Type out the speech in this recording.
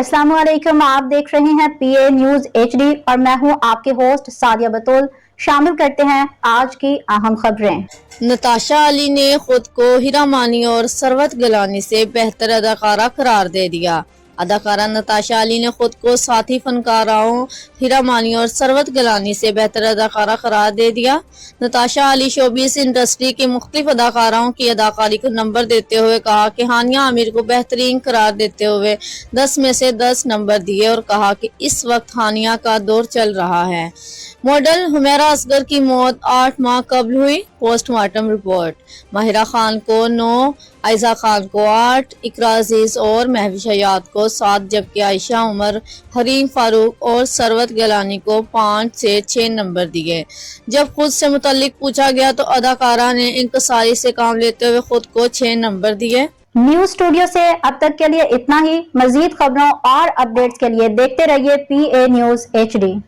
अस्सलाम वालेकुम, आप देख रहे हैं PA न्यूज HD और मैं हूं आपके होस्ट सादिया बतूल। शामिल करते हैं आज की अहम खबरें। नताशा अली ने खुद को हीरा मानी और सरवत गिलानी से बेहतर अदाकारा करार दे दिया। अदाकारा नताशा अली ने खुद को साथी फनकाराओं हीरा मानी और सरवत गिलानी से बेहतर अदाकारा करार दे दिया। नताशा अली शोबिस इंडस्ट्री के मुख्तलिफ अदाकाराओं की अदाकारी को नंबर देते हुए कहा कि हानिया आमिर को बेहतरीन करार देते हुए 10 में से 10 नंबर दिए और कहा कि इस वक्त हानिया का दौर चल रहा है। मॉडल हुमैरा असगर की मौत 8 माह कबल हुई। Postmortem report. माहिरा खान को 9, आयजा खान को 8, इकरा अजीज और महविश हयात को 7 जबकि आयशा उमर, हरीम फारूक और सरवत गिलानी को 5 से 6 नंबर दिए। जब खुद से मुतल्लिक पूछा गया तो अदाकारा ने इंकसारी से काम लेते हुए खुद को 6 नंबर दिए। न्यूज स्टूडियो से अब तक के लिए इतना ही। मजीद खबरों और अपडेट्स के लिए देखते रहिए PA न्यूज HD।